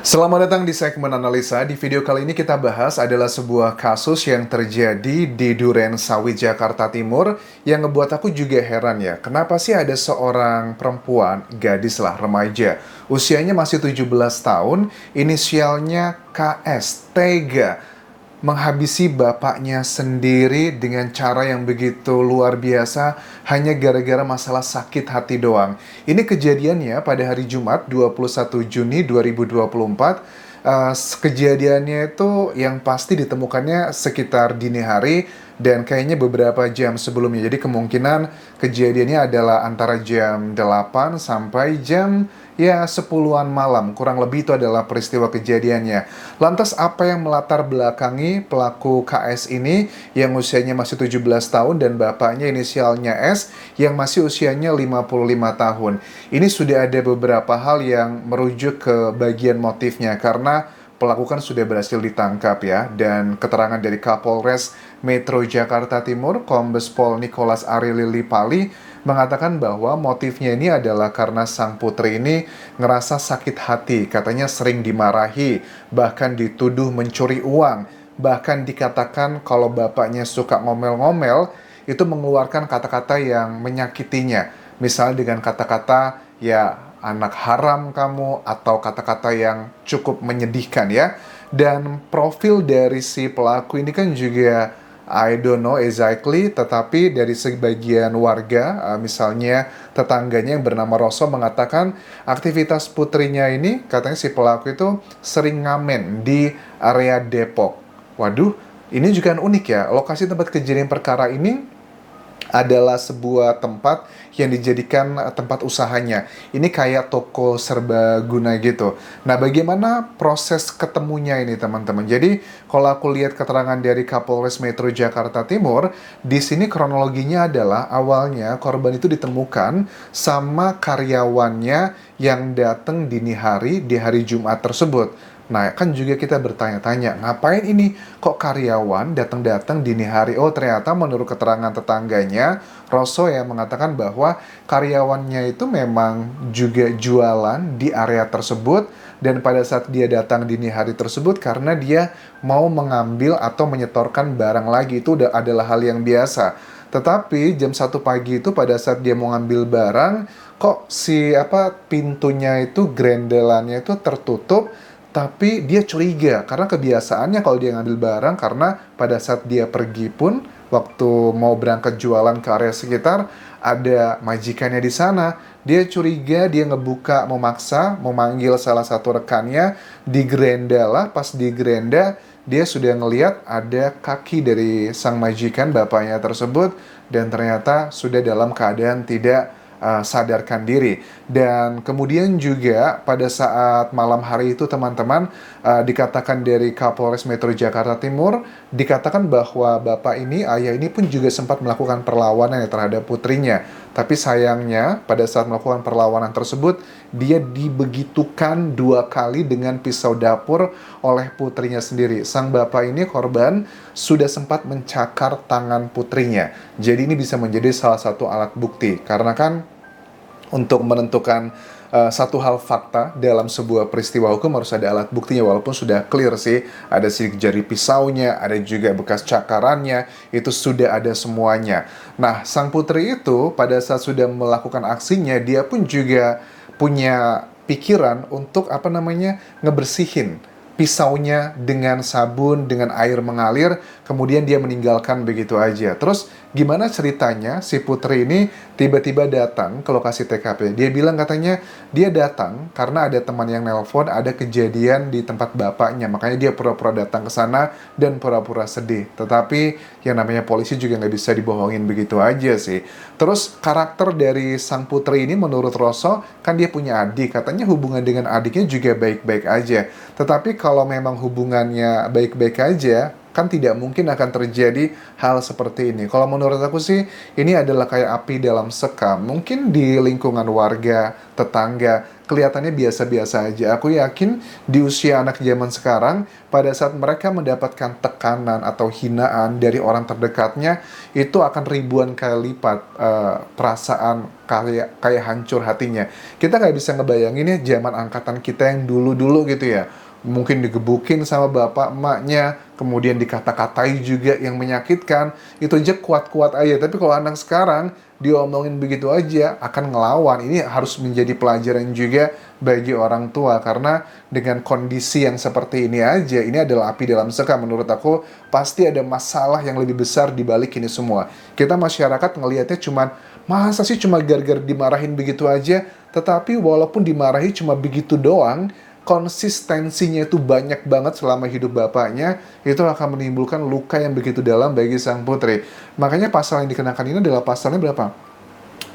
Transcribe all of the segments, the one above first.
Selamat datang di segmen analisa. Di video kali ini kita bahas adalah sebuah kasus yang terjadi di Duren Sawit, Jakarta Timur yang ngebuat aku juga heran ya. Kenapa sih ada seorang perempuan, gadis lah, remaja, usianya masih 17 tahun, inisialnya KS, tega menghabisi bapaknya sendiri dengan cara yang begitu luar biasa hanya gara-gara masalah sakit hati doang. Ini kejadiannya pada hari Jumat 21 Juni 2024. Kejadiannya itu yang pasti ditemukannya sekitar dini hari dan kayaknya beberapa jam sebelumnya. Jadi kemungkinan kejadiannya adalah antara jam 8 sampai jam 10-an malam. Kurang lebih itu adalah peristiwa kejadiannya. Lantas apa yang melatar belakangi pelaku KS ini yang usianya masih 17 tahun dan bapaknya inisialnya S yang masih usianya 55 tahun. Ini sudah ada beberapa hal yang merujuk ke bagian motifnya karena pelaku kan sudah berhasil ditangkap ya, dan keterangan dari Kapolres Metro Jakarta Timur, Kombes Pol Nicholas Ari Lillipali, mengatakan bahwa motifnya ini adalah karena sang putri ini ngerasa sakit hati, katanya sering dimarahi, bahkan dituduh mencuri uang, bahkan dikatakan kalau bapaknya suka ngomel-ngomel, itu mengeluarkan kata-kata yang menyakitinya. Misalnya dengan kata-kata, ya anak haram kamu, atau kata-kata yang cukup menyedihkan ya. Dan profil dari si pelaku ini kan juga I don't know exactly, tetapi dari sebagian warga, misalnya tetangganya yang bernama Rosso mengatakan aktivitas putrinya ini, katanya si pelaku itu sering ngamen di area Depok. Waduh, ini juga unik ya, lokasi tempat kejadian perkara ini adalah sebuah tempat yang dijadikan tempat usahanya. Ini kayak toko serbaguna gitu. Nah, bagaimana proses ketemunya ini, teman-teman? Jadi, kalau aku lihat keterangan dari Kapolres Metro Jakarta Timur, di sini kronologinya adalah awalnya korban itu ditemukan sama karyawannya yang datang dini hari di hari Jumat tersebut. Nah, kan juga kita bertanya-tanya, ngapain ini kok karyawan datang-datang dini hari? Oh, ternyata menurut keterangan tetangganya, Rosso yang mengatakan bahwa karyawannya itu memang juga jualan di area tersebut, dan pada saat dia datang dini hari tersebut karena dia mau mengambil atau menyetorkan barang lagi, itu adalah hal yang biasa. Tetapi jam 1 pagi itu pada saat dia mau ngambil barang, kok pintunya itu, grendelannya itu tertutup, tapi dia curiga karena kebiasaannya kalau dia ngambil barang, karena pada saat dia pergi pun waktu mau berangkat jualan ke area sekitar ada majikannya di sana. Dia curiga, dia ngebuka, memaksa memanggil salah satu rekannya, digerenda lah. Pas digerenda, dia sudah ngelihat ada kaki dari sang majikan bapaknya tersebut, dan ternyata sudah dalam keadaan tidak sadarkan diri. Dan kemudian juga pada saat malam hari itu, teman-teman, dikatakan dari Kapolres Metro Jakarta Timur, dikatakan bahwa bapak ini, ayah ini pun juga sempat melakukan perlawanan ya terhadap putrinya. Tapi sayangnya pada saat melakukan perlawanan tersebut, dia dibegitukan 2 kali dengan pisau dapur oleh putrinya sendiri. Sang bapak ini, korban, sudah sempat mencakar tangan putrinya. Jadi ini bisa menjadi salah satu alat bukti, karena kan untuk menentukan satu hal fakta dalam sebuah peristiwa hukum harus ada alat buktinya. Walaupun sudah clear sih, ada sidik jari pisaunya, ada juga bekas cakarannya, itu sudah ada semuanya. Nah, sang putri itu pada saat sudah melakukan aksinya, dia pun juga punya pikiran untuk ngebersihin pisaunya dengan sabun, dengan air mengalir, kemudian dia meninggalkan begitu aja. Terus gimana ceritanya si putri ini tiba-tiba datang ke lokasi TKP? Dia bilang katanya dia datang karena ada teman yang nelpon ada kejadian di tempat bapaknya, makanya dia pura-pura datang ke sana dan pura-pura sedih. Tetapi yang namanya polisi juga nggak bisa dibohongin begitu aja sih. Terus karakter dari sang putri ini menurut Rosso, kan dia punya adik, katanya hubungan dengan adiknya juga baik-baik aja. Tetapi kalau memang hubungannya baik-baik aja, kan tidak mungkin akan terjadi hal seperti ini. Kalau menurut aku sih, ini adalah kayak api dalam sekam. Mungkin di lingkungan warga, tetangga, kelihatannya biasa-biasa aja. Aku yakin di usia anak zaman sekarang, pada saat mereka mendapatkan tekanan atau hinaan dari orang terdekatnya, itu akan ribuan kali lipat perasaan kayak hancur hatinya. Kita nggak bisa ngebayangin ya zaman angkatan kita yang dulu-dulu gitu ya. Mungkin digebukin sama bapak emaknya, kemudian dikata-katai juga yang menyakitkan, itu aja kuat-kuat aja. Tapi kalau anak sekarang diomongin begitu aja akan ngelawan. Ini harus menjadi pelajaran juga bagi orang tua, karena dengan kondisi yang seperti ini aja, ini adalah api dalam sekam. Menurut aku pasti ada masalah yang lebih besar di balik ini semua. Kita masyarakat ngelihatnya cuman, masa sih cuma gara-gara dimarahin begitu aja. Tetapi walaupun dimarahi cuma begitu doang, konsistensinya itu banyak banget selama hidup bapaknya, itu akan menimbulkan luka yang begitu dalam bagi sang putri. Makanya pasal yang dikenakan ini adalah pasalnya berapa?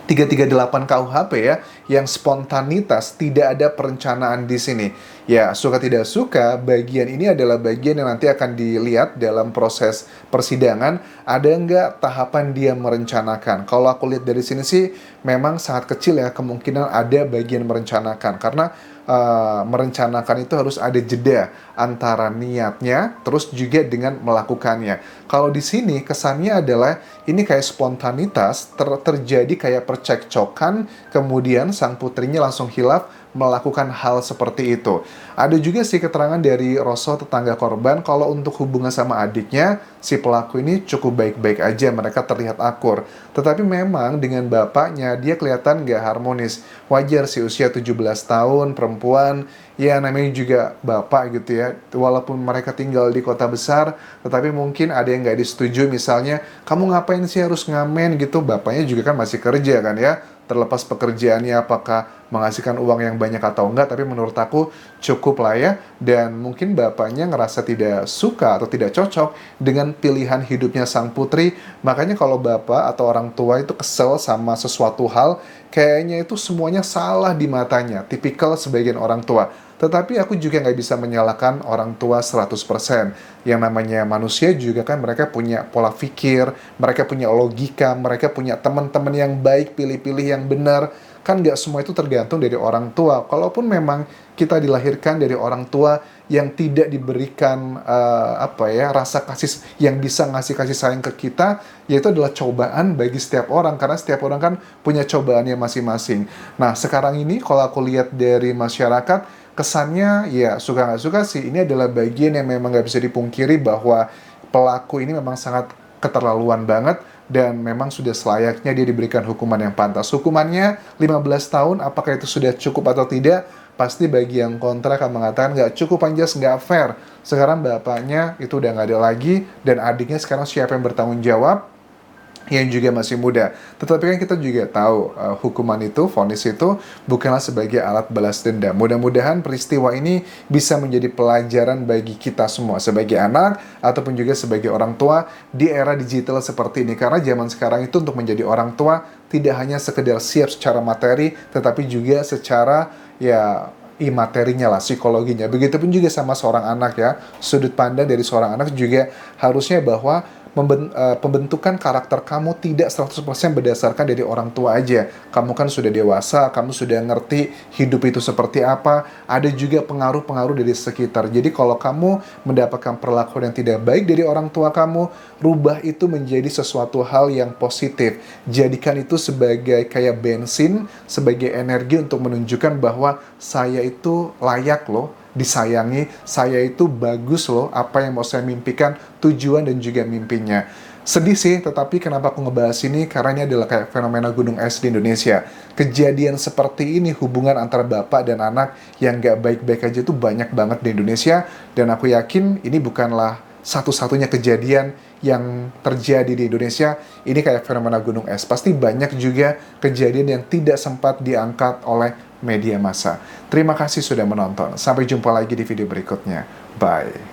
338 KUHP ya, yang spontanitas, tidak ada perencanaan di sini. Ya, suka tidak suka, bagian ini adalah bagian yang nanti akan dilihat dalam proses persidangan, ada nggak tahapan dia merencanakan. Kalau aku lihat dari sini sih, memang sangat kecil ya kemungkinan ada bagian merencanakan, karena merencanakan itu harus ada jeda antara niatnya terus juga dengan melakukannya. Kalau di sini kesannya adalah ini kayak spontanitas, terjadi kayak percekcokan, kemudian sang putrinya langsung hilaf melakukan hal seperti itu. Ada juga sih keterangan dari Rosso, tetangga korban, kalau untuk hubungan sama adiknya, si pelaku ini cukup baik-baik aja, mereka terlihat akur. Tetapi memang dengan bapaknya, dia kelihatan nggak harmonis. Wajar sih, usia 17 tahun, perempuan, ya namanya juga bapak gitu ya. Walaupun mereka tinggal di kota besar, tetapi mungkin ada yang nggak disetujui, misalnya, kamu ngapain sih harus ngamen gitu, bapaknya juga kan masih kerja kan ya. Terlepas pekerjaannya apakah menghasilkan uang yang banyak atau enggak, tapi menurut aku cukup lah ya. Dan mungkin bapaknya ngerasa tidak suka atau tidak cocok dengan pilihan hidupnya sang putri. Makanya kalau bapak atau orang tua itu kesel sama sesuatu hal, kayaknya itu semuanya salah di matanya, tipikal sebagian orang tua. Tetapi aku juga nggak bisa menyalahkan orang tua 100%. Yang namanya manusia juga kan mereka punya pola pikir, mereka punya logika, mereka punya teman-teman yang baik, pilih-pilih yang benar. Kan nggak semua itu tergantung dari orang tua. Kalaupun memang kita dilahirkan dari orang tua yang tidak diberikan rasa kasih yang bisa ngasih kasih sayang ke kita, yaitu adalah cobaan bagi setiap orang, karena setiap orang kan punya cobaannya masing-masing. Nah, sekarang ini kalau aku lihat dari masyarakat, kesannya ya suka nggak suka sih, ini adalah bagian yang memang nggak bisa dipungkiri bahwa pelaku ini memang sangat keterlaluan banget, dan memang sudah selayaknya dia diberikan hukuman yang pantas. Hukumannya 15 tahun, apakah itu sudah cukup atau tidak? Pasti bagi yang kontra akan mengatakan nggak cukup, Anjas, nggak fair. Sekarang bapaknya itu udah nggak ada lagi, dan adiknya sekarang siapa yang bertanggung jawab? Yang juga masih muda. Tetapi kan kita juga tahu hukuman itu, vonis itu bukanlah sebagai alat balas dendam. Mudah-mudahan peristiwa ini bisa menjadi pelajaran bagi kita semua sebagai anak ataupun juga sebagai orang tua di era digital seperti ini. Karena zaman sekarang itu untuk menjadi orang tua tidak hanya sekedar siap secara materi, tetapi juga secara imaterinya lah, psikologinya. Begitupun juga sama seorang anak ya. Sudut pandang dari seorang anak juga harusnya bahwa pembentukan karakter kamu tidak 100% berdasarkan dari orang tua aja. Kamu kan sudah dewasa, kamu sudah ngerti hidup itu seperti apa. Ada juga pengaruh-pengaruh dari sekitar. Jadi kalau kamu mendapatkan perlakuan yang tidak baik dari orang tua kamu, rubah itu menjadi sesuatu hal yang positif. Jadikan itu sebagai kayak bensin, sebagai energi untuk menunjukkan bahwa saya itu layak loh disayangi, saya itu bagus loh, apa yang mau saya mimpikan, tujuan dan juga mimpinya. Sedih sih, tetapi kenapa aku ngebahas ini? Karena ini adalah kayak fenomena gunung es di Indonesia. Kejadian seperti ini, hubungan antara bapak dan anak yang gak baik-baik aja tuh banyak banget di Indonesia. Dan aku yakin ini bukanlah satu-satunya kejadian yang terjadi di Indonesia. Ini kayak fenomena gunung es. Pasti banyak juga kejadian yang tidak sempat diangkat oleh media massa. Terima kasih sudah menonton. Sampai jumpa lagi di video berikutnya. Bye.